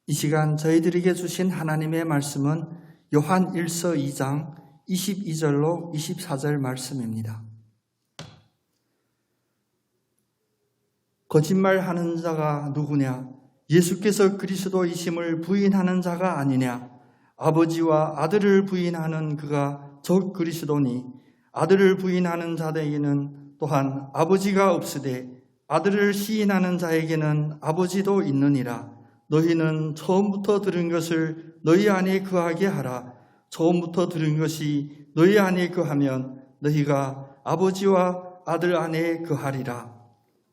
이 시간 저희들에게 주신 하나님의 말씀은 요한 1서 2장 22절로 24절 말씀입니다. 거짓말하는 자가 누구냐? 예수께서 그리스도이심을 부인하는 자가 아니냐? 아버지와 아들을 부인하는 그가 곧 그리스도니 아들을 부인하는 자에게는 또한 아버지가 없으되 아들을 시인하는 자에게는 아버지도 있느니라. 너희는 처음부터 들은 것을 너희 안에 거하게 하라. 처음부터 들은 것이 너희 안에 거하면 너희가 아버지와 아들 안에 거하리라.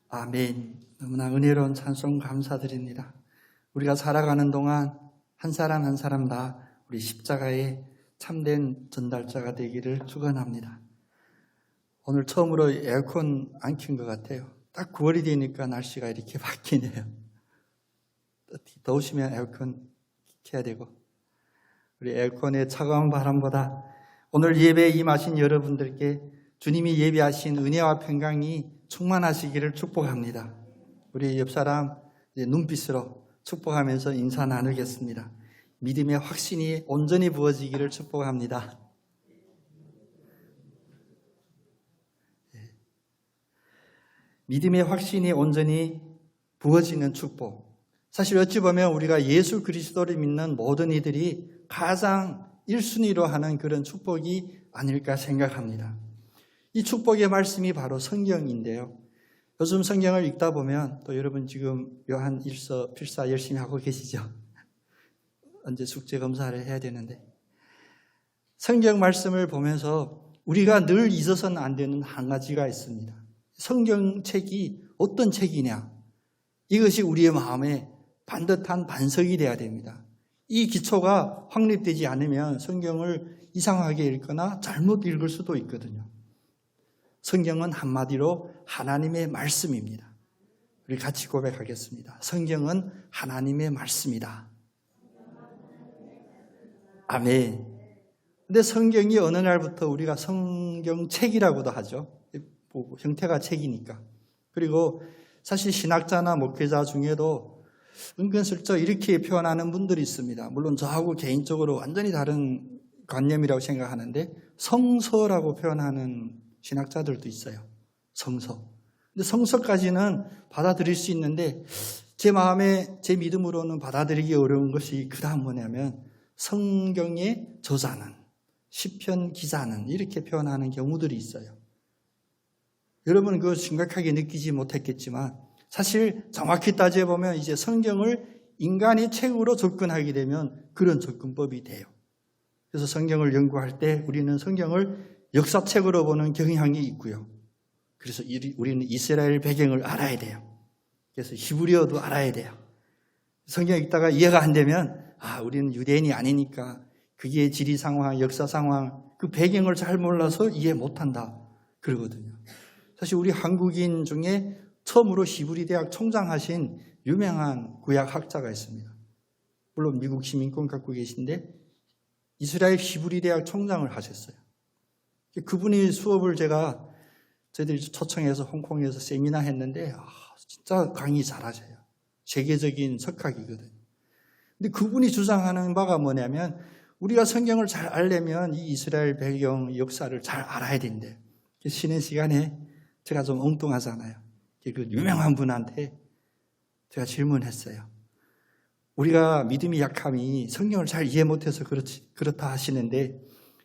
아멘. 너무나 은혜로운 찬송 감사드립니다. 우리가 살아가는 동안 한 사람 한 사람 다 우리 십자가의 참된 전달자가 되기를 축원합니다. 오늘 처음으로 에어컨 안 켠 것 같아요. 딱 9월이 되니까 날씨가 이렇게 바뀌네요. 더우시면 에어컨 켜야 되고, 우리 에어컨의 차가운 바람보다 오늘 예배에 임하신 여러분들께 주님이 예비하신 은혜와 평강이 충만하시기를 축복합니다. 우리 옆사람 눈빛으로 축복하면서 인사 나누겠습니다. 믿음의 확신이 온전히 부어지기를 축복합니다. 믿음의 확신이 온전히 부어지는 축복. 사실 어찌 보면 우리가 예수 그리스도를 믿는 모든 이들이 가장 1순위로 하는 그런 축복이 아닐까 생각합니다. 이 축복의 말씀이 바로 성경인데요. 요즘 성경을 읽다 보면 또 여러분 지금 요한 1서 필사 열심히 하고 계시죠? 언제 숙제 검사를 해야 되는데, 성경 말씀을 보면서 우리가 늘 잊어서는 안 되는 한 가지가 있습니다. 성경책이 어떤 책이냐, 이것이 우리의 마음에 반듯한 반석이 되어야 됩니다. 이 기초가 확립되지 않으면 성경을 이상하게 읽거나 잘못 읽을 수도 있거든요. 성경은 한마디로 하나님의 말씀입니다. 우리 같이 고백하겠습니다. 성경은 하나님의 말씀이다. 아멘. 근데 성경이 어느 날부터 우리가 성경책이라고도 하죠. 형태가 책이니까. 그리고 사실 신학자나 목회자 중에도 은근슬쩍 이렇게 표현하는 분들이 있습니다. 물론 저하고 개인적으로 완전히 다른 관념이라고 생각하는데 성서라고 표현하는 신학자들도 있어요. 성서. 근데 성서까지는 받아들일 수 있는데 제 마음에, 제 믿음으로는 받아들이기 어려운 것이 그 다음 뭐냐면 성경의 저자는, 시편 기자는 이렇게 표현하는 경우들이 있어요. 여러분은 그걸 심각하게 느끼지 못했겠지만 사실 정확히 따져보면 이제 성경을 인간이 책으로 접근하게 되면 그런 접근법이 돼요. 그래서 성경을 연구할 때 우리는 성경을 역사책으로 보는 경향이 있고요. 그래서 우리는 이스라엘 배경을 알아야 돼요. 그래서 히브리어도 알아야 돼요. 성경 읽다가 이해가 안 되면 우리는 유대인이 아니니까 그게 지리 상황, 역사 상황, 그 배경을 잘 몰라서 이해 못한다 그러거든요. 사실 우리 한국인 중에 처음으로 히브리 대학 총장하신 유명한 구약학자가 있습니다. 물론 미국 시민권 갖고 계신데 이스라엘 히브리 대학 총장을 하셨어요. 그분이 수업을 저희들이 초청해서 홍콩에서 세미나 했는데 진짜 강의 잘하셔요. 세계적인 석학이거든요. 근데 그분이 주장하는 바가 뭐냐면 우리가 성경을 잘 알려면 이 이스라엘 배경 역사를 잘 알아야 된대요. 쉬는 시간에 제가 좀 엉뚱하잖아요. 그 유명한 분한테 제가 질문했어요. 우리가 믿음이 약함이 성경을 잘 이해 못해서 그렇다 하시는데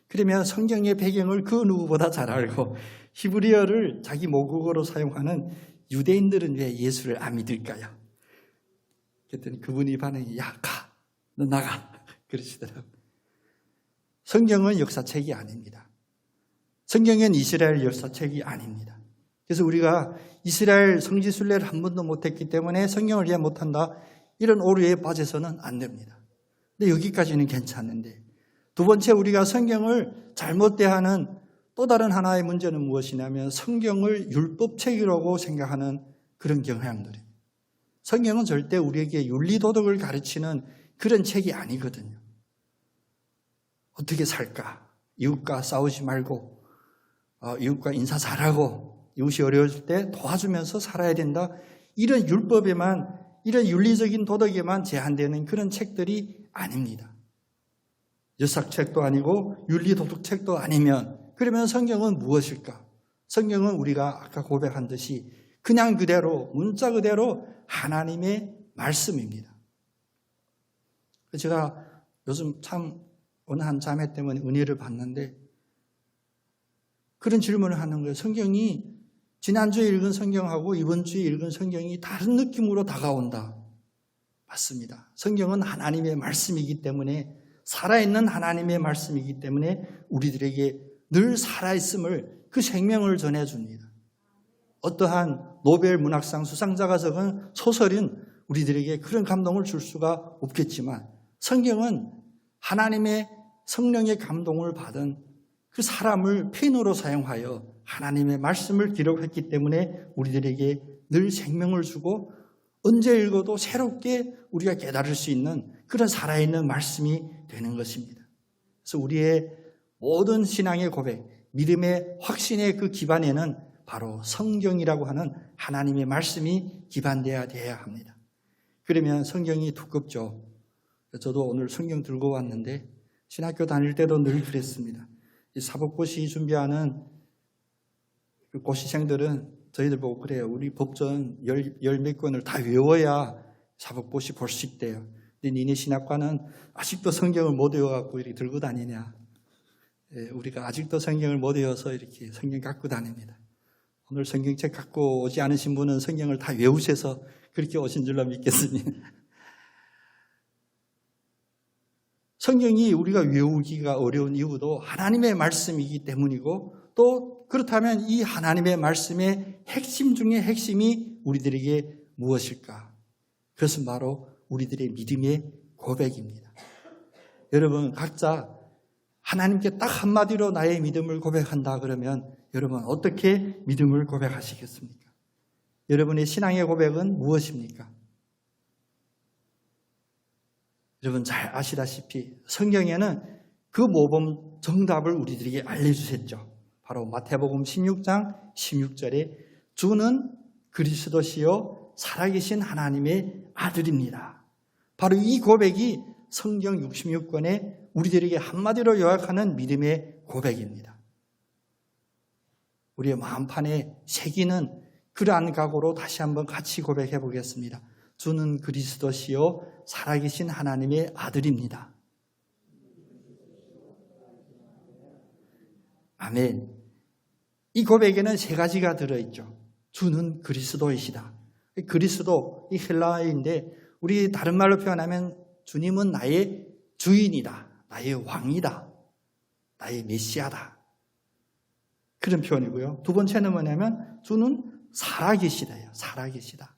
그러면 성경의 배경을 그 누구보다 잘 알고 히브리어를 자기 모국어로 사용하는 유대인들은 왜 예수를 안 믿을까요? 그랬더니 그분이 반응이 너 나가 그러시더라고요. 성경은 역사책이 아닙니다. 성경은 이스라엘 역사책이 아닙니다. 그래서 우리가 이스라엘 성지순례를 한 번도 못했기 때문에 성경을 이해 못한다, 이런 오류에 빠져서는 안 됩니다. 근데 여기까지는 괜찮은데 두 번째, 우리가 성경을 잘못 대하는 또 다른 하나의 문제는 무엇이냐면 성경을 율법책이라고 생각하는 그런 경향들입니다. 성경은 절대 우리에게 윤리도덕을 가르치는 그런 책이 아니거든요. 어떻게 살까? 이웃과 싸우지 말고 이웃과 인사 잘하고 이웃이 어려울 때 도와주면서 살아야 된다, 이런 율법에만 이런 윤리적인 도덕에만 제한되는 그런 책들이 아닙니다. 역사책도 아니고 윤리도덕책도 아니면 그러면 성경은 무엇일까? 성경은 우리가 아까 고백한 듯이 그냥 그대로 문자 그대로 하나님의 말씀입니다. 제가 요즘 참 어느 한 자매 때문에 은혜를 받는데 그런 질문을 하는 거예요. 성경이 지난주에 읽은 성경하고 이번 주에 읽은 성경이 다른 느낌으로 다가온다. 맞습니다. 성경은 하나님의 말씀이기 때문에 살아있는 하나님의 말씀이기 때문에 우리들에게 늘 살아있음을 그 생명을 전해줍니다. 어떠한 노벨 문학상 수상자가 적은 소설은 우리들에게 그런 감동을 줄 수가 없겠지만 성경은 하나님의 성령의 감동을 받은 그 사람을 펜으로 사용하여 하나님의 말씀을 기록했기 때문에 우리들에게 늘 생명을 주고 언제 읽어도 새롭게 우리가 깨달을 수 있는 그런 살아있는 말씀이 되는 것입니다. 그래서 우리의 모든 신앙의 고백, 믿음의 확신의 그 기반에는 바로 성경이라고 하는 하나님의 말씀이 기반되어야 합니다. 그러면 성경이 두껍죠. 저도 오늘 성경 들고 왔는데 신학교 다닐 때도 늘 그랬습니다. 이 사법고시 준비하는 그 고시생들은 저희들 보고 그래요. 우리 법전 열 몇 권을 다 외워야 사법고시 볼 수 있대요. 근데 니네 신학과는 아직도 성경을 못 외워갖고 이렇게 들고 다니냐. 우리가 아직도 성경을 못 외워서 이렇게 성경 갖고 다닙니다. 오늘 성경책 갖고 오지 않으신 분은 성경을 다 외우셔서 그렇게 오신 줄로 믿겠습니다. 성경이 우리가 외우기가 어려운 이유도 하나님의 말씀이기 때문이고 또 그렇다면 이 하나님의 말씀의 핵심 중에 핵심이 우리들에게 무엇일까? 그것은 바로 우리들의 믿음의 고백입니다. 여러분 각자 하나님께 딱 한마디로 나의 믿음을 고백한다 그러면 여러분 어떻게 믿음을 고백하시겠습니까? 여러분의 신앙의 고백은 무엇입니까? 여러분 잘 아시다시피 성경에는 그 모범 정답을 우리들에게 알려주셨죠. 바로 마태복음 16장 16절에 주는 그리스도시요 살아계신 하나님의 아들입니다. 바로 이 고백이 성경 66권에 우리들에게 한마디로 요약하는 믿음의 고백입니다. 우리의 마음판에 새기는 그러한 각오로 다시 한번 같이 고백해 보겠습니다. 주는 그리스도시요 살아계신 하나님의 아들입니다. 아멘. 이 고백에는 세 가지가 들어있죠. 주는 그리스도이시다. 그리스도 이 헬라어인데 우리 다른 말로 표현하면 주님은 나의 주인이다. 나의 왕이다. 나의 메시아다. 그런 표현이고요. 두 번째는 뭐냐면 주는 살아계시다예요. 살아계시다.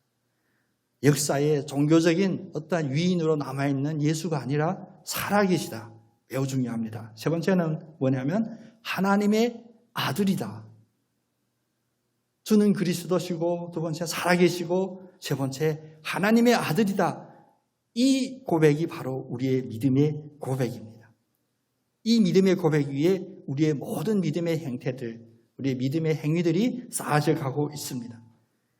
역사의 종교적인 어떠한 위인으로 남아있는 예수가 아니라 살아계시다. 매우 중요합니다. 세 번째는 뭐냐면 하나님의 아들이다. 주는 그리스도시고 두 번째 살아계시고 세 번째 하나님의 아들이다. 이 고백이 바로 우리의 믿음의 고백입니다. 이 믿음의 고백 위에 우리의 모든 믿음의 행태들, 우리의 믿음의 행위들이 쌓아져 가고 있습니다.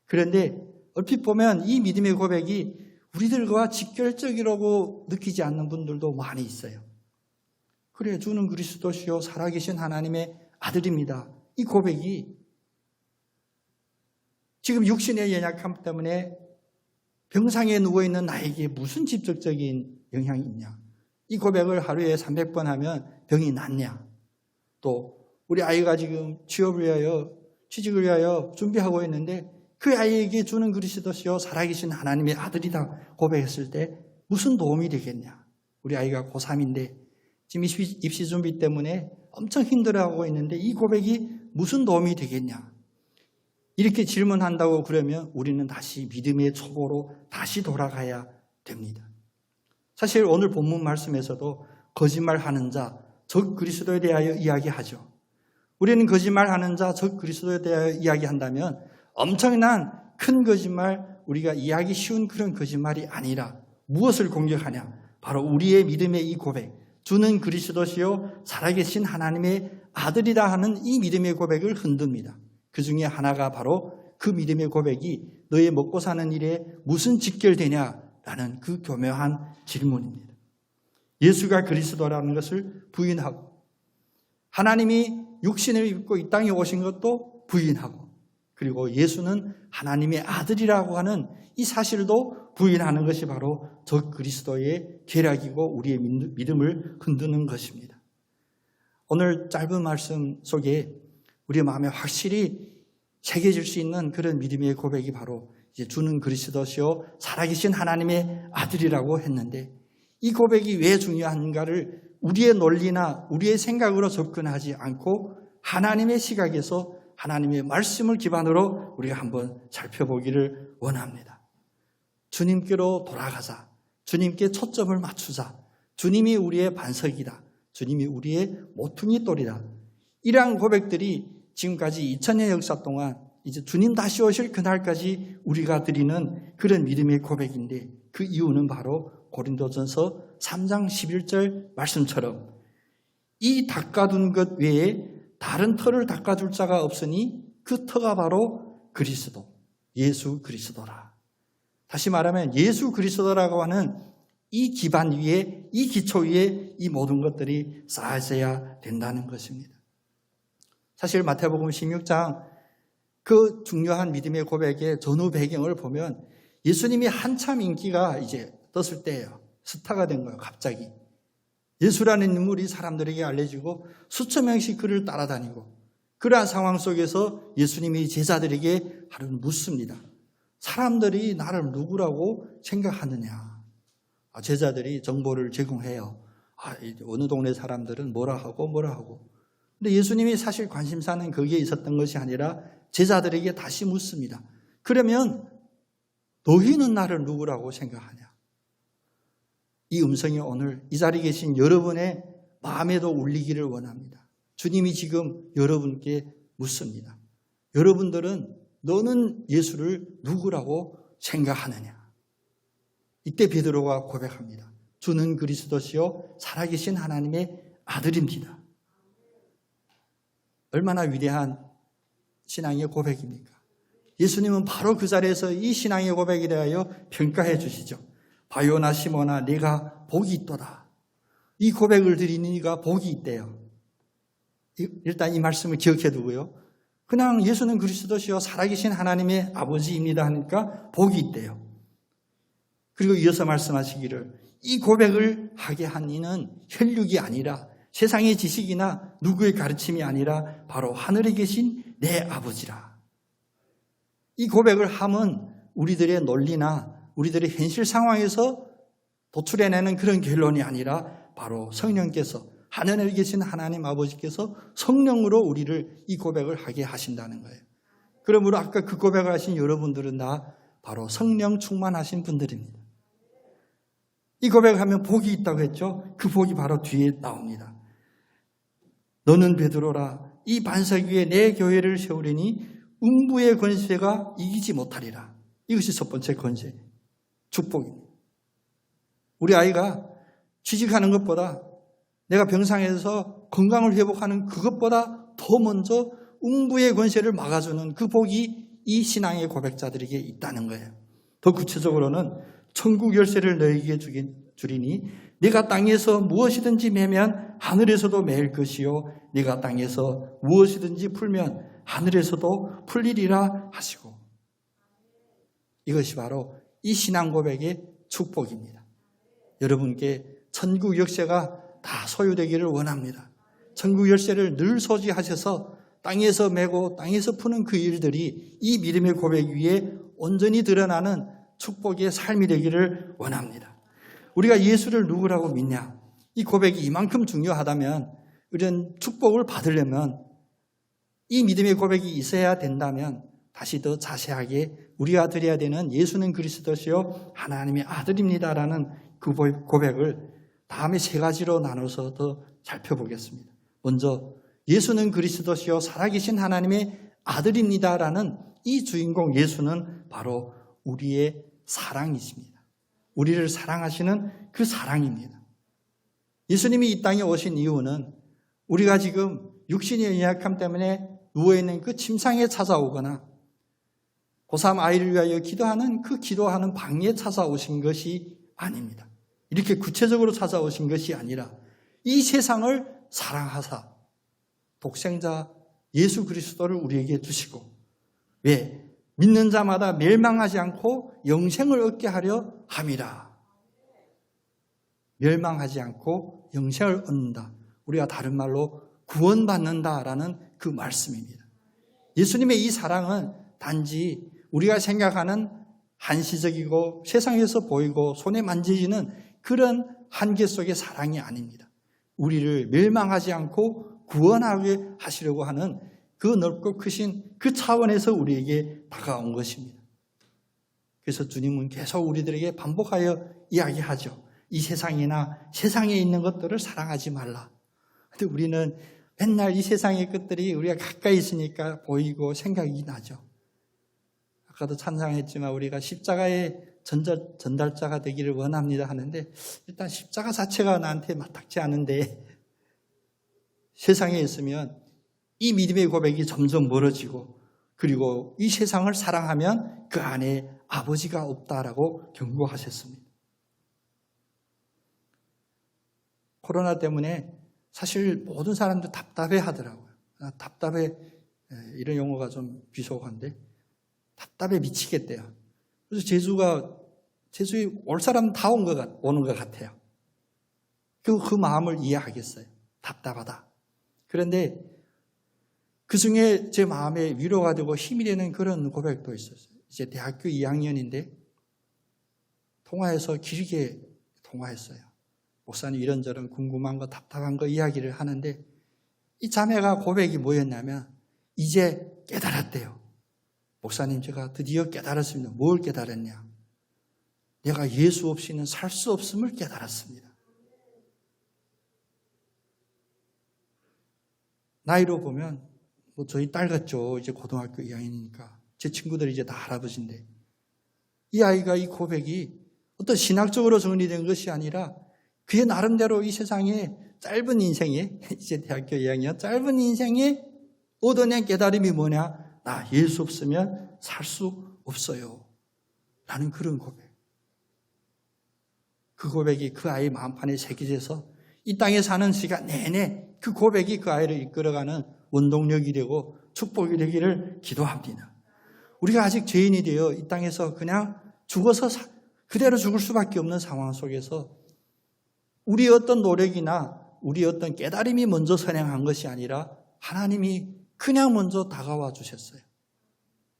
그런데 얼핏 보면 이 믿음의 고백이 우리들과 직결적이라고 느끼지 않는 분들도 많이 있어요. 그래, 주는 그리스도시요 살아계신 하나님의 아들입니다. 이 고백이 지금 육신의 연약함 때문에 병상에 누워있는 나에게 무슨 직접적인 영향이 있냐? 이 고백을 하루에 300번 하면 병이 낫냐? 또 우리 아이가 지금 취업을 위하여 취직을 위하여 준비하고 있는데 그 아이에게 주는 그리스도시요 살아계신 하나님의 아들이다 고백했을 때 무슨 도움이 되겠냐? 우리 아이가 고3인데 지금 입시 준비 때문에 엄청 힘들어하고 있는데 이 고백이 무슨 도움이 되겠냐? 이렇게 질문한다고 그러면 우리는 다시 믿음의 초보로 다시 돌아가야 됩니다. 사실 오늘 본문 말씀에서도 거짓말하는 자, 적 그리스도에 대하여 이야기하죠. 우리는 거짓말하는 자, 적 그리스도에 대하여 이야기한다면 엄청난 큰 거짓말, 우리가 이해하기 쉬운 그런 거짓말이 아니라 무엇을 공격하냐? 바로 우리의 믿음의 이 고백, 주는 그리스도시요 살아계신 하나님의 아들이라 하는 이 믿음의 고백을 흔듭니다. 그 중에 하나가 바로 그 믿음의 고백이 너의 먹고 사는 일에 무슨 직결되냐라는 그 교묘한 질문입니다. 예수가 그리스도라는 것을 부인하고 하나님이 육신을 입고 이 땅에 오신 것도 부인하고 그리고 예수는 하나님의 아들이라고 하는 이 사실도 부인하는 것이 바로 저 그리스도의 계략이고 우리의 믿음을 흔드는 것입니다. 오늘 짧은 말씀 속에 우리의 마음에 확실히 새겨질 수 있는 그런 믿음의 고백이 바로 이제 주는 그리스도시요 살아계신 하나님의 아들이라고 했는데 이 고백이 왜 중요한가를 우리의 논리나 우리의 생각으로 접근하지 않고 하나님의 시각에서 하나님의 말씀을 기반으로 우리가 한번 살펴보기를 원합니다. 주님께로 돌아가자. 주님께 초점을 맞추자. 주님이 우리의 반석이다. 주님이 우리의 모퉁이 돌이다. 이러한 고백들이 지금까지 2000년 역사 동안 이제 주님 다시 오실 그날까지 우리가 드리는 그런 믿음의 고백인데 그 이유는 바로 고린도전서 3장 11절 말씀처럼 이 닦아둔 것 외에 다른 터를 닦아줄 자가 없으니 그 터가 바로 그리스도, 예수 그리스도라. 다시 말하면 예수 그리스도라고 하는 이 기반 위에, 이 기초 위에 이 모든 것들이 쌓여져야 된다는 것입니다. 사실 마태복음 16장 그 중요한 믿음의 고백의 전후 배경을 보면 예수님이 한참 인기가 이제 떴을 때예요. 스타가 된 거예요, 갑자기. 예수라는 인물이 사람들에게 알려지고 수천 명씩 그를 따라다니고 그러한 상황 속에서 예수님이 제자들에게 하루는 묻습니다. 사람들이 나를 누구라고 생각하느냐. 제자들이 정보를 제공해요. 어느 동네 사람들은 뭐라 하고. 근데 예수님이 사실 관심사는 거기에 있었던 것이 아니라 제자들에게 다시 묻습니다. 그러면 너희는 나를 누구라고 생각하냐? 이 음성이 오늘 이 자리에 계신 여러분의 마음에도 울리기를 원합니다. 주님이 지금 여러분께 묻습니다. 여러분들은 너는 예수를 누구라고 생각하느냐? 이때 베드로가 고백합니다. 주는 그리스도시요 살아계신 하나님의 아들입니다. 얼마나 위대한 신앙의 고백입니까? 예수님은 바로 그 자리에서 이 신앙의 고백에 대하여 평가해 주시죠. 바요나 시모나 네가 복이 있도다. 이 고백을 드리는 이가 복이 있대요. 일단 이 말씀을 기억해 두고요. 그냥 예수는 그리스도시요 살아계신 하나님의 아버지입니다 하니까 복이 있대요. 그리고 이어서 말씀하시기를 이 고백을 하게 한 이는 혈육이 아니라 세상의 지식이나 누구의 가르침이 아니라 바로 하늘에 계신 내 아버지라. 이 고백을 함은 우리들의 논리나 우리들의 현실 상황에서 도출해내는 그런 결론이 아니라 바로 성령께서 하늘에 계신 하나님 아버지께서 성령으로 우리를 이 고백을 하게 하신다는 거예요. 그러므로 아까 그 고백을 하신 여러분들은 다 바로 성령 충만하신 분들입니다. 이 고백을 하면 복이 있다고 했죠. 그 복이 바로 뒤에 나옵니다. 너는 베드로라 이 반석 위에 내 교회를 세우리니 음부의 권세가 이기지 못하리라. 이것이 첫 번째 권세, 축복입니다. 우리 아이가 취직하는 것보다 내가 병상에서 건강을 회복하는 그것보다 더 먼저 음부의 권세를 막아주는 그 복이 이 신앙의 고백자들에게 있다는 거예요. 더 구체적으로는 천국 열쇠를 너에게 주리니 네가 땅에서 무엇이든지 매면 하늘에서도 매일 것이요 네가 땅에서 무엇이든지 풀면 하늘에서도 풀리리라 하시고 이것이 바로 이 신앙 고백의 축복입니다. 여러분께 천국 열쇠가 다 소유되기를 원합니다. 천국 열쇠를 늘 소지하셔서 땅에서 메고 땅에서 푸는 그 일들이 이 믿음의 고백 위에 온전히 드러나는 축복의 삶이 되기를 원합니다. 우리가 예수를 누구라고 믿냐? 이 고백이 이만큼 중요하다면 이런 축복을 받으려면 이 믿음의 고백이 있어야 된다면 다시 더 자세하게 우리가 드려야 되는 예수는 그리스도시요 하나님의 아들입니다라는 그 고백을 다음에 세 가지로 나눠서 더 살펴보겠습니다. 먼저 예수는 그리스도시요 살아계신 하나님의 아들입니다라는 이 주인공 예수는 바로 우리의 사랑이십니다. 우리를 사랑하시는 그 사랑입니다. 예수님이 이 땅에 오신 이유는 우리가 지금 육신의 연약함 때문에 누워있는 그 침상에 찾아오거나 고3 아이를 위하여 기도하는 그 기도하는 방에 찾아오신 것이 아닙니다. 이렇게 구체적으로 찾아오신 것이 아니라 이 세상을 사랑하사 독생자 예수 그리스도를 우리에게 주시고, 왜? 믿는 자마다 멸망하지 않고 영생을 얻게 하려 함이라. 멸망하지 않고 영생을 얻는다. 우리가 다른 말로 구원받는다라는 그 말씀입니다. 예수님의 이 사랑은 단지 우리가 생각하는 한시적이고 세상에서 보이고 손에 만지지는 그런 한계 속의 사랑이 아닙니다. 우리를 멸망하지 않고 구원하게 하시려고 하는 그 넓고 크신 그 차원에서 우리에게 다가온 것입니다. 그래서 주님은 계속 우리들에게 반복하여 이야기하죠. 이 세상이나 세상에 있는 것들을 사랑하지 말라. 근데 우리는 맨날 이 세상의 것들이 우리가 가까이 있으니까 보이고 생각이 나죠. 아까도 찬양했지만 우리가 십자가의 전달자가 되기를 원합니다 하는데, 일단 십자가 자체가 나한테 마땅치 않은데 세상에 있으면 이 믿음의 고백이 점점 멀어지고, 그리고 이 세상을 사랑하면 그 안에 아버지가 없다라고 경고하셨습니다. 코로나 때문에 사실 모든 사람들 답답해 하더라고요. 답답해, 이런 용어가 좀 비속어인데 답답해 미치겠대요. 그래서 제주에 올 사람 다 오는 것 같아요. 그 마음을 이해하겠어요. 답답하다. 그런데 그 중에 제 마음에 위로가 되고 힘이 되는 그런 고백도 있었어요. 이제 대학교 2학년인데 통화해서 길게 통화했어요. 목사님 이런저런 궁금한 거 답답한 거 이야기를 하는데, 이 자매가 고백이 뭐였냐면 이제 깨달았대요. 목사님, 제가 드디어 깨달았습니다. 뭘 깨달았냐? 내가 예수 없이는 살 수 없음을 깨달았습니다. 나이로 보면 뭐 저희 딸 같죠. 이제 고등학교 2학년이니까. 제 친구들이 이제 다 할아버지인데, 이 아이가 이 고백이 어떤 신학적으로 정리된 것이 아니라 그의 나름대로 이 세상에 짧은 인생에, 이제 대학교 2학년 짧은 인생에 얻어낸 깨달음이 뭐냐? 나 예수 없으면 살 수 없어요 라는 그런 고백. 그 고백이 그 아이의 마음판에 새겨져서 이 땅에 사는 시간 내내 그 고백이 그 아이를 이끌어가는 원동력이 되고 축복이 되기를 기도합니다. 우리가 아직 죄인이 되어 이 땅에서 그냥 죽어서 그대로 죽을 수밖에 없는 상황 속에서 우리 어떤 노력이나 우리 어떤 깨달음이 먼저 선행한 것이 아니라 하나님이 그냥 먼저 다가와 주셨어요.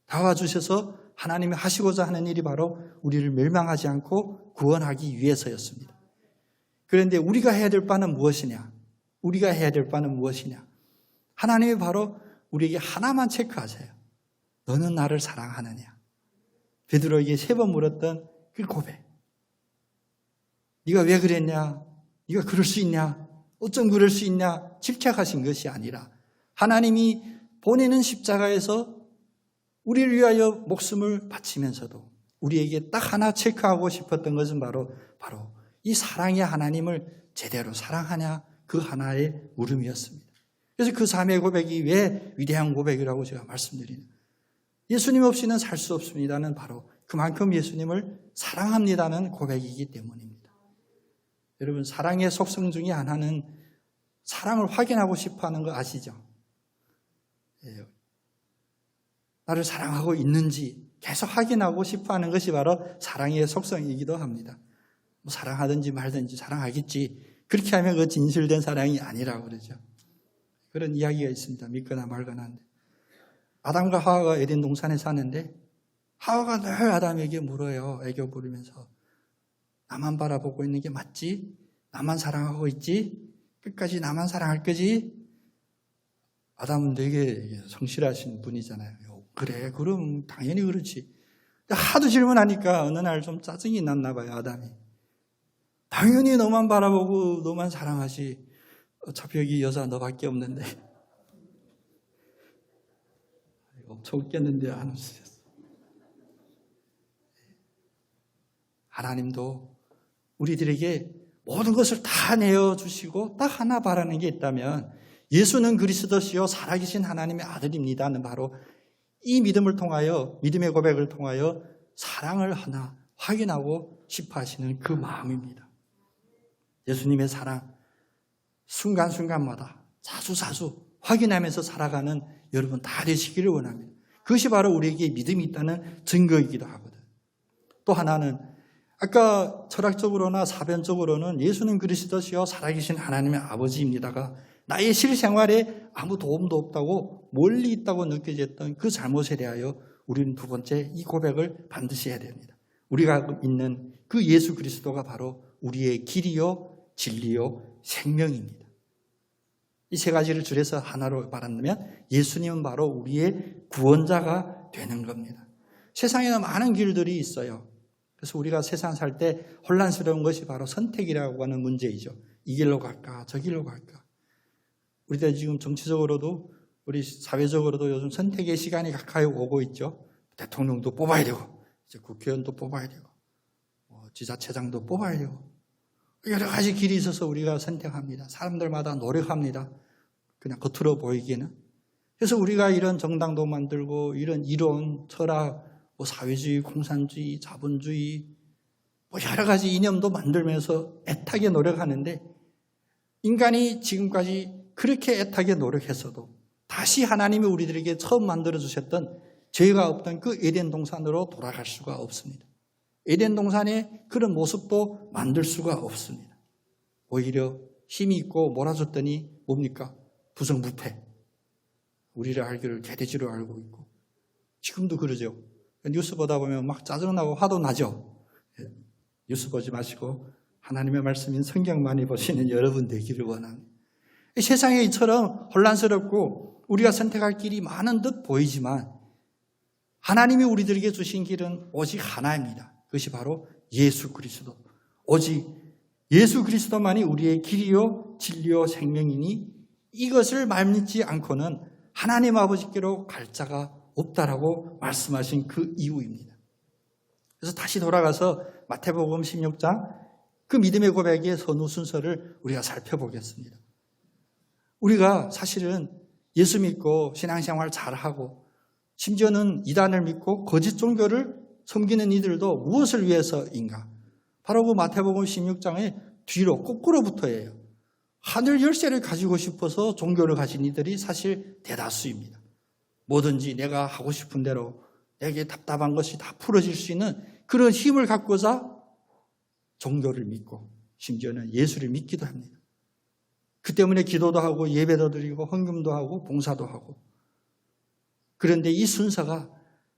다가와 주셔서 하나님이 하시고자 하는 일이 바로 우리를 멸망하지 않고 구원하기 위해서였습니다. 그런데 우리가 해야 될 바는 무엇이냐? 우리가 해야 될 바는 무엇이냐? 하나님이 바로 우리에게 하나만 체크하세요. 너는 나를 사랑하느냐? 베드로에게 3번 물었던 그 고백. 네가 왜 그랬냐? 네가 그럴 수 있냐? 어쩜 그럴 수 있냐? 질책하신 것이 아니라 하나님이 보내는 십자가에서 우리를 위하여 목숨을 바치면서도 우리에게 딱 하나 체크하고 싶었던 것은 바로 이 사랑의 하나님을 제대로 사랑하냐? 그 하나의 물음이었습니다. 그래서 그 삶의 고백이 왜 위대한 고백이라고 제가 말씀드리는, 예수님 없이는 살 수 없습니다는 바로 그만큼 예수님을 사랑합니다는 고백이기 때문입니다. 여러분, 사랑의 속성 중에 하나는 사랑을 확인하고 싶어하는 거 아시죠? 나를 사랑하고 있는지 계속 확인하고 싶어하는 것이 바로 사랑의 속성이기도 합니다. 뭐 사랑하든지 말든지 사랑하겠지, 그렇게 하면 그 진실된 사랑이 아니라고 그러죠. 그런 이야기가 있습니다. 믿거나 말거나 한데, 아담과 하와가 에덴 동산에 사는데 하와가 늘 아담에게 물어요. 애교 부리면서 나만 바라보고 있는 게 맞지? 나만 사랑하고 있지? 끝까지 나만 사랑할 거지? 아담은 되게 성실하신 분이잖아요. 그래, 그럼 당연히 그렇지. 하도 질문하니까 어느 날 좀 짜증이 났나 봐요, 아담이. 당연히 너만 바라보고 너만 사랑하지. 어차피 여기 여자 너밖에 없는데. 엄청 웃겼는데 안 웃으셨어. 하나님도 우리들에게 모든 것을 다 내어주시고 딱 하나 바라는 게 있다면 예수는 그리스도시요 살아계신 하나님의 아들입니다는 바로 이 믿음을 통하여, 믿음의 고백을 통하여 사랑을 하나 확인하고 싶어 하시는 그 마음입니다. 예수님의 사랑, 순간순간마다 자주자주 확인하면서 살아가는 여러분 다 되시기를 원합니다. 그것이 바로 우리에게 믿음이 있다는 증거이기도 하거든. 또 하나는 아까 철학적으로나 사변적으로는 예수는 그리스도시요 살아계신 하나님의 아버지입니다가 나의 실생활에 아무 도움도 없다고 멀리 있다고 느껴졌던 그 잘못에 대하여 우리는 두 번째 이 고백을 반드시 해야 됩니다. 우리가 믿는 그 예수 그리스도가 바로 우리의 길이요 진리요 생명입니다. 이 세 가지를 줄여서 하나로 말한다면 예수님은 바로 우리의 구원자가 되는 겁니다. 세상에는 많은 길들이 있어요. 그래서 우리가 세상 살 때 혼란스러운 것이 바로 선택이라고 하는 문제이죠. 이 길로 갈까 저 길로 갈까. 우리들 지금 정치적으로도 우리 사회적으로도 요즘 선택의 시간이 가까이 오고 있죠. 대통령도 뽑아야 되고 이제 국회의원도 뽑아야 되고 지자체장도 뽑아야 되고 여러 가지 길이 있어서 우리가 선택합니다. 사람들마다 노력합니다. 그냥 겉으로 보이기에는. 그래서 우리가 이런 정당도 만들고 이런 이론, 철학, 사회주의, 공산주의, 자본주의 여러 가지 이념도 만들면서 애타게 노력하는데 인간이 지금까지 그렇게 애타게 노력했어도 다시 하나님이 우리들에게 처음 만들어주셨던 죄가 없던 그 에덴 동산으로 돌아갈 수가 없습니다. 에덴 동산의 그런 모습도 만들 수가 없습니다. 오히려 힘이 있고 몰아줬더니 뭡니까? 부정부패. 우리를 알기를 개돼지로 알고 있고 지금도 그러죠. 뉴스 보다 보면 막 짜증나고 화도 나죠. 뉴스 보지 마시고 하나님의 말씀인 성경 많이 보시는 여러분 되기를 원합니다. 세상에 이처럼 혼란스럽고 우리가 선택할 길이 많은 듯 보이지만 하나님이 우리들에게 주신 길은 오직 하나입니다. 그것이 바로 예수 그리스도. 오직 예수 그리스도만이 우리의 길이요 진리요 생명이니 이것을 말미지 않고는 하나님 아버지께로 갈 자가 없다라고 말씀하신 그 이유입니다. 그래서 다시 돌아가서 마태복음 16장 그 믿음의 고백의 선후 순서를 우리가 살펴보겠습니다. 우리가 사실은 예수 믿고 신앙생활 잘하고 심지어는 이단을 믿고 거짓 종교를 섬기는 이들도 무엇을 위해서인가? 바로 그 마태복음 16장의 뒤로 거꾸로부터예요. 하늘 열쇠를 가지고 싶어서 종교를 가진 이들이 사실 대다수입니다. 뭐든지 내가 하고 싶은 대로 내게 답답한 것이 다 풀어질 수 있는 그런 힘을 갖고자 종교를 믿고 심지어는 예수를 믿기도 합니다. 그 때문에 기도도 하고 예배도 드리고 헌금도 하고 봉사도 하고. 그런데 이 순서가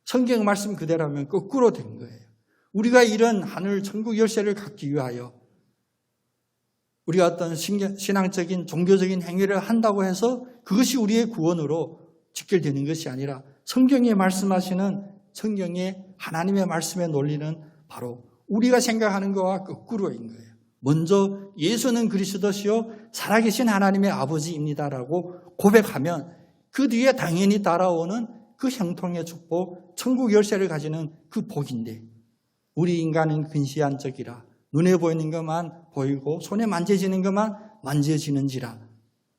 성경 말씀 그대로라면 거꾸로 된 거예요. 우리가 이런 하늘 천국 열쇠를 갖기 위하여 우리가 어떤 신앙적인 종교적인 행위를 한다고 해서 그것이 우리의 구원으로 직결되는 것이 아니라 성경에 말씀하시는 성경의 하나님의 말씀의 논리는 바로 우리가 생각하는 것과 거꾸로인 거예요. 먼저 예수는 그리스도시요 살아계신 하나님의 아버지입니다라고 고백하면 그 뒤에 당연히 따라오는 그 형통의 축복, 천국 열쇠를 가지는 그 복인데 우리 인간은 근시한 적이라 눈에 보이는 것만 보이고 손에 만져지는 것만 만져지는지라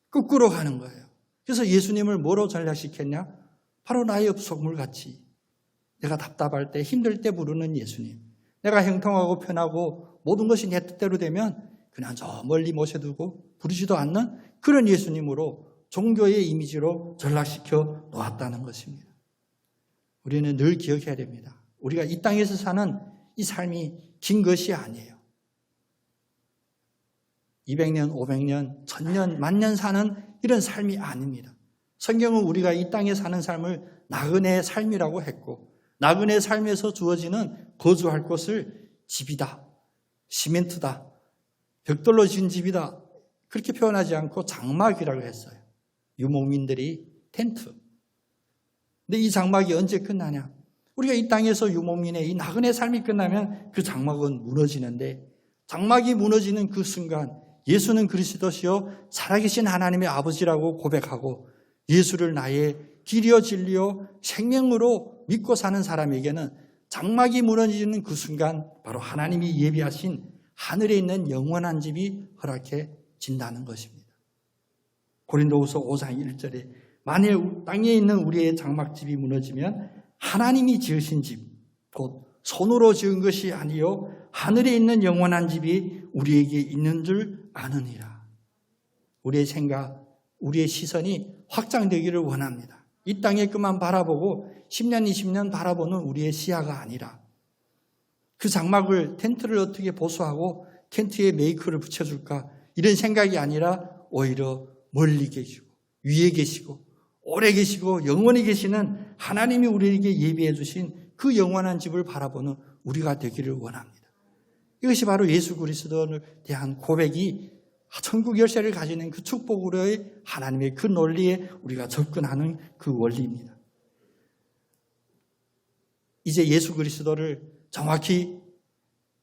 거꾸로 가는 거예요. 그래서 예수님을 뭐로 전략시켰냐? 바로 나의 엽속물같이 내가 답답할 때 힘들 때 부르는 예수님, 내가 형통하고 편하고 모든 것이 내 뜻대로 되면 그냥 저 멀리 모셔두고 부르지도 않는 그런 예수님으로 종교의 이미지로 전락시켜 놓았다는 것입니다. 우리는 늘 기억해야 됩니다. 우리가 이 땅에서 사는 이 삶이 긴 것이 아니에요. 200년, 500년, 1000년, 만년 사는 이런 삶이 아닙니다. 성경은 우리가 이 땅에 사는 삶을 나그네의 삶이라고 했고 나그네의 삶에서 주어지는 거주할 곳을 집이다, 시멘트다, 벽돌로 지은 집이다 그렇게 표현하지 않고 장막이라고 했어요. 유목민들이 텐트. 근데 이 장막이 언제 끝나냐? 우리가 이 땅에서 유목민의 이 나그네 삶이 끝나면 그 장막은 무너지는데 장막이 무너지는 그 순간 예수는 그리스도시요 살아계신 하나님의 아버지라고 고백하고 예수를 나의 길이요 진리요 생명으로 믿고 사는 사람에게는 장막이 무너지는 그 순간 바로 하나님이 예비하신 하늘에 있는 영원한 집이 허락해진다는 것입니다. 고린도후서 5장 1절에 만일 땅에 있는 우리의 장막집이 무너지면 하나님이 지으신 집, 곧 손으로 지은 것이 아니요 하늘에 있는 영원한 집이 우리에게 있는 줄 아느니라. 우리의 생각, 우리의 시선이 확장되기를 원합니다. 이 땅의 것만 바라보고 10년, 20년 바라보는 우리의 시야가 아니라 그 장막을, 텐트를 어떻게 보수하고 텐트에 메이크를 붙여줄까, 이런 생각이 아니라 오히려 멀리 계시고 위에 계시고 오래 계시고 영원히 계시는 하나님이 우리에게 예비해 주신 그 영원한 집을 바라보는 우리가 되기를 원합니다. 이것이 바로 예수 그리스도를 대한 고백이 천국 열쇠를 가지는 그 축복으로의 하나님의 그 논리에 우리가 접근하는 그 원리입니다. 이제 예수 그리스도를 정확히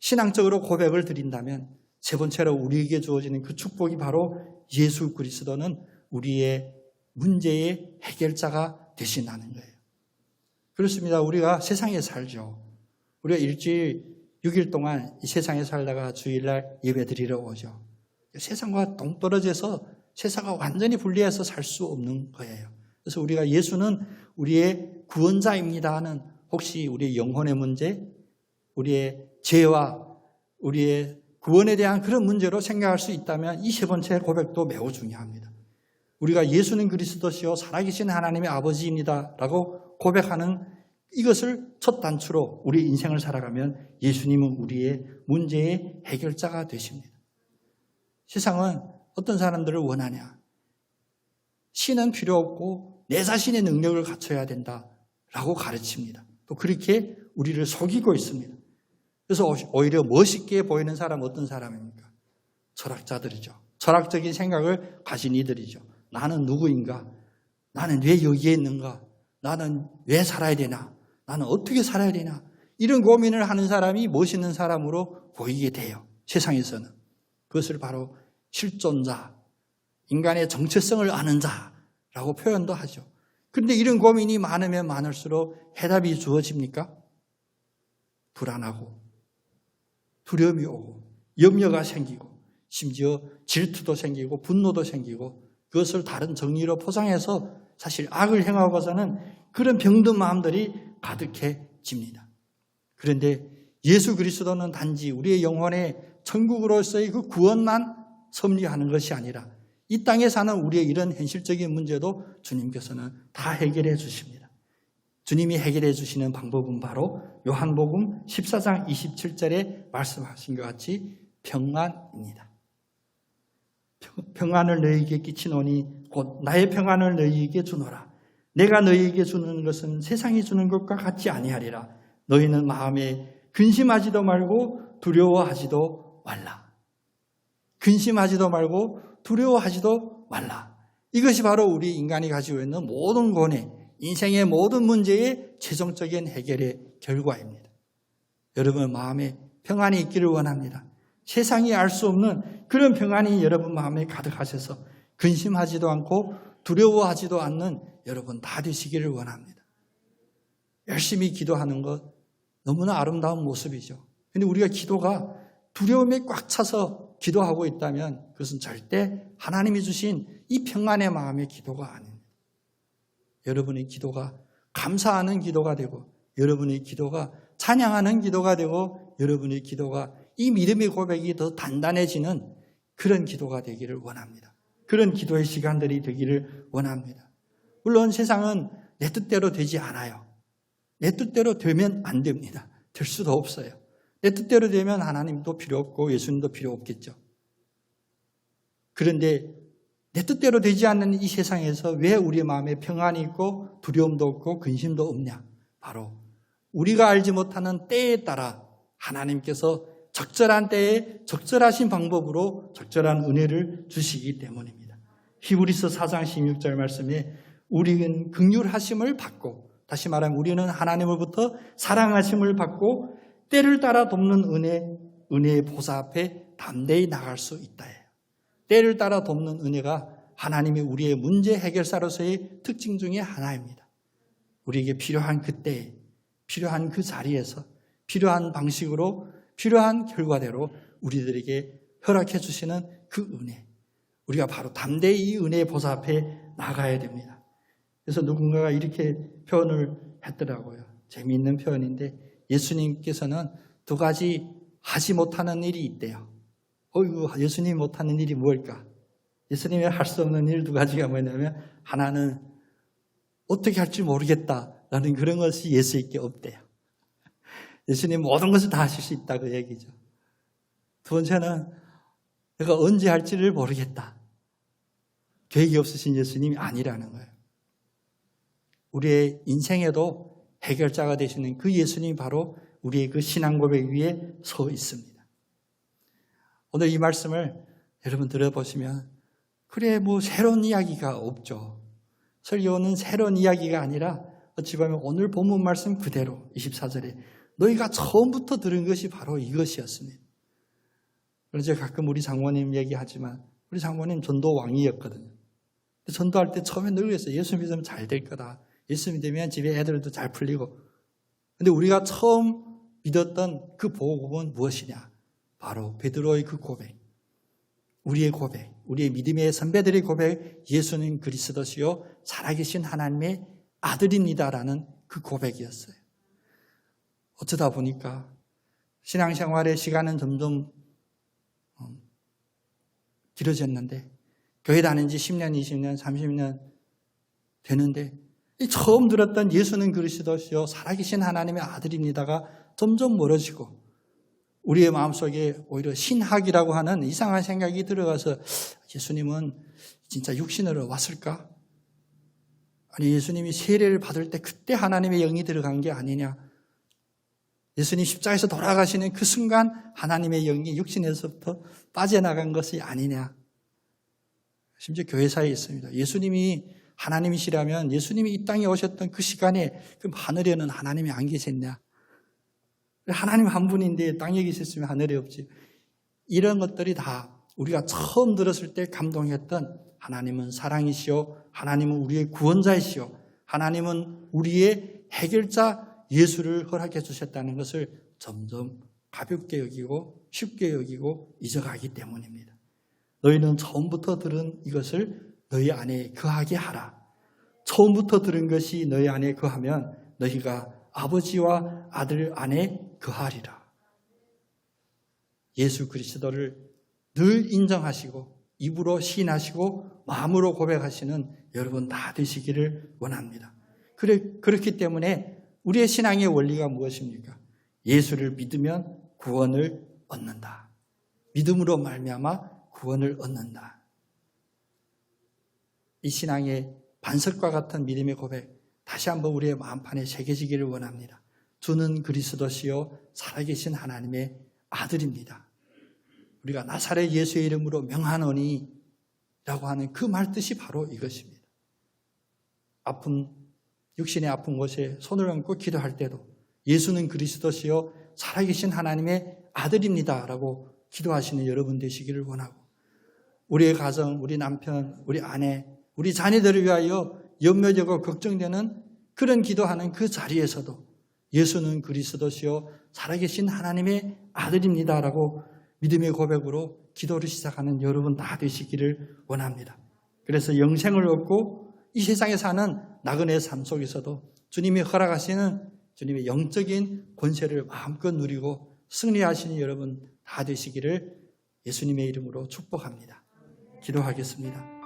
신앙적으로 고백을 드린다면 세 번째로 우리에게 주어지는 그 축복이 바로 예수 그리스도는 우리의 문제의 해결자가 되신다는 거예요. 그렇습니다. 우리가 세상에 살죠. 우리가 일주일 6일 동안 이 세상에 살다가 주일날 예배 드리러 오죠. 세상과 동떨어져서 세상과 완전히 분리해서 살 수 없는 거예요. 그래서 우리가 예수는 우리의 구원자입니다 하는, 혹시 우리의 영혼의 문제, 우리의 죄와 우리의 구원에 대한 그런 문제로 생각할 수 있다면 이 세 번째 고백도 매우 중요합니다. 우리가 예수는 그리스도시요 살아계신 하나님의 아버지입니다 라고 고백하는 이것을 첫 단추로 우리 인생을 살아가면 예수님은 우리의 문제의 해결자가 되십니다. 세상은 어떤 사람들을 원하냐? 신은 필요 없고 내 자신의 능력을 갖춰야 된다라고 가르칩니다. 또 그렇게 우리를 속이고 있습니다. 그래서 오히려 멋있게 보이는 사람은 어떤 사람입니까? 철학자들이죠. 철학적인 생각을 가진 이들이죠. 나는 누구인가? 나는 왜 여기에 있는가? 나는 왜 살아야 되나? 나는 어떻게 살아야 되나? 이런 고민을 하는 사람이 멋있는 사람으로 보이게 돼요. 세상에서는. 그것을 바로 실존자, 인간의 정체성을 아는 자라고 표현도 하죠. 그런데 이런 고민이 많으면 많을수록 해답이 주어집니까? 불안하고 두려움이 오고 염려가 생기고 심지어 질투도 생기고 분노도 생기고 그것을 다른 정의로 포장해서 사실 악을 행하고서는 그런 병든 마음들이 가득해집니다. 그런데 예수 그리스도는 단지 우리의 영혼의 천국으로서의 그 구원만 섭리하는 것이 아니라 이 땅에 사는 우리의 이런 현실적인 문제도 주님께서는 다 해결해 주십니다. 주님이 해결해 주시는 방법은 바로 요한복음 14장 27절에 말씀하신 것 같이 평안입니다. 평안을 너희에게 끼치노니 곧 나의 평안을 너희에게 주노라. 내가 너희에게 주는 것은 세상이 주는 것과 같지 아니하리라. 너희는 마음에 근심하지도 말고 두려워하지도 말라. 근심하지도 말고 두려워하지도 말라. 이것이 바로 우리 인간이 가지고 있는 모든 고뇌, 인생의 모든 문제의 최종적인 해결의 결과입니다. 여러분 마음에 평안이 있기를 원합니다. 세상이 알 수 없는 그런 평안이 여러분 마음에 가득하셔서 근심하지도 않고 두려워하지도 않는 여러분 다 되시기를 원합니다. 열심히 기도하는 것 너무나 아름다운 모습이죠. 그런데 우리가 기도가 두려움에 꽉 차서 기도하고 있다면 그것은 절대 하나님이 주신 이 평안의 마음의 기도가 아닙니다. 여러분의 기도가 감사하는 기도가 되고 여러분의 기도가 찬양하는 기도가 되고 여러분의 기도가 이 믿음의 고백이 더 단단해지는 그런 기도가 되기를 원합니다. 그런 기도의 시간들이 되기를 원합니다. 물론 세상은 내 뜻대로 되지 않아요. 내 뜻대로 되면 안 됩니다. 될 수도 없어요. 내 뜻대로 되면 하나님도 필요 없고 예수님도 필요 없겠죠. 그런데 내 뜻대로 되지 않는 이 세상에서 왜 우리 마음에 평안이 있고 두려움도 없고 근심도 없냐? 바로 우리가 알지 못하는 때에 따라 하나님께서 적절한 때에 적절하신 방법으로 적절한 은혜를 주시기 때문입니다. 히브리서 4장 16절 말씀에 우리는 긍휼하심을 받고, 다시 말하면 우리는 하나님으로부터 사랑하심을 받고 때를 따라 돕는 은혜의 보좌 앞에 담대히 나갈 수 있다예요. 때를 따라 돕는 은혜가 하나님이 우리의 문제 해결사로서의 특징 중에 하나입니다. 우리에게 필요한 그때에, 필요한 그 자리에서, 필요한 방식으로, 필요한 결과대로 우리들에게 허락해 주시는 그 은혜. 우리가 바로 담대히 이 은혜의 보좌 앞에 나가야 됩니다. 그래서 누군가가 이렇게 표현을 했더라고요. 재미있는 표현인데 예수님께서는 두 가지 하지 못하는 일이 있대요. 어이구, 예수님이 못하는 일이 뭘까? 예수님이 할 수 없는 일 두 가지가 뭐냐면 하나는 어떻게 할지 모르겠다라는 그런 것이 예수님께 없대요. 예수님 모든 것을 다 하실 수 있다 그 얘기죠. 두 번째는 내가 언제 할지를 모르겠다. 계획이 없으신 예수님이 아니라는 거예요. 우리의 인생에도 해결자가 되시는 그 예수님이 바로 우리의 그 신앙 고백 위에 서 있습니다. 오늘 이 말씀을 여러분 들어보시면 그래 뭐 새로운 이야기가 없죠. 설교는 새로운 이야기가 아니라 어찌 보면 오늘 본문 말씀 그대로 24절에 너희가 처음부터 들은 것이 바로 이것이었습니다. 그래서 가끔 우리 장모님 얘기하지만 우리 장모님 전도 왕이었거든요. 전도할 때 처음에 늘 그랬어요. 예수 믿으면 잘 될 거다. 예수 믿으면 집에 애들도 잘 풀리고. 근데 우리가 처음 믿었던 그 복음은 무엇이냐? 바로 베드로의 그 고백. 우리의 고백, 우리의 믿음의 선배들의 고백, 예수는 그리스도시요 살아계신 하나님의 아들입니다라는 그 고백이었어요. 어쩌다 보니까 신앙생활의 시간은 점점 길어졌는데 교회 다닌 지 10년, 20년, 30년 되는데 처음 들었던 예수는 그리스도시요 살아계신 하나님의 아들입니다가 점점 멀어지고 우리의 마음속에 오히려 신학이라고 하는 이상한 생각이 들어가서 예수님은 진짜 육신으로 왔을까? 아니 예수님이 세례를 받을 때 그때 하나님의 영이 들어간 게 아니냐? 예수님 십자가에서 돌아가시는 그 순간 하나님의 영이 육신에서부터 빠져나간 것이 아니냐? 심지어 교회사에 있습니다. 예수님이 하나님이시라면 예수님이 이 땅에 오셨던 그 시간에 그럼 하늘에는 하나님이 안 계셨냐? 하나님 한 분인데 땅에 계셨으면 하늘에 없지. 이런 것들이 다 우리가 처음 들었을 때 감동했던 하나님은 사랑이시오. 하나님은 우리의 구원자이시오. 하나님은 우리의 해결자 예수를 허락해 주셨다는 것을 점점 가볍게 여기고 쉽게 여기고 잊어가기 때문입니다. 너희는 처음부터 들은 이것을 너희 안에 거하게 하라. 처음부터 들은 것이 너희 안에 거하면 너희가 아버지와 아들 안에 거하리라. 예수 그리스도를 늘 인정하시고 입으로 시인하시고 마음으로 고백하시는 여러분 다 되시기를 원합니다. 그렇기 때문에 우리의 신앙의 원리가 무엇입니까? 예수를 믿으면 구원을 얻는다. 믿음으로 말미암아 구원을 얻는다. 이 신앙의 반석과 같은 믿음의 고백 다시 한번 우리의 마음판에 새겨지기를 원합니다. 주는 그리스도시요 살아계신 하나님의 아들입니다. 우리가 나사렛 예수의 이름으로 명하노니 라고 하는 그 말 뜻이 바로 이것입니다. 육신의 아픈 곳에 손을 얹고 기도할 때도 예수는 그리스도시요 살아계신 하나님의 아들입니다 라고 기도하시는 여러분 되시기를 원하고 우리의 가정, 우리 남편, 우리 아내, 우리 자녀들을 위하여 염려되고 걱정되는 그런 기도하는 그 자리에서도 예수는 그리스도시요 살아계신 하나님의 아들입니다라고 믿음의 고백으로 기도를 시작하는 여러분 다 되시기를 원합니다. 그래서 영생을 얻고 이 세상에 사는 나그네의 삶 속에서도 주님이 허락하시는 주님의 영적인 권세를 마음껏 누리고 승리하시는 여러분 다 되시기를 예수님의 이름으로 축복합니다. 기도하겠습니다.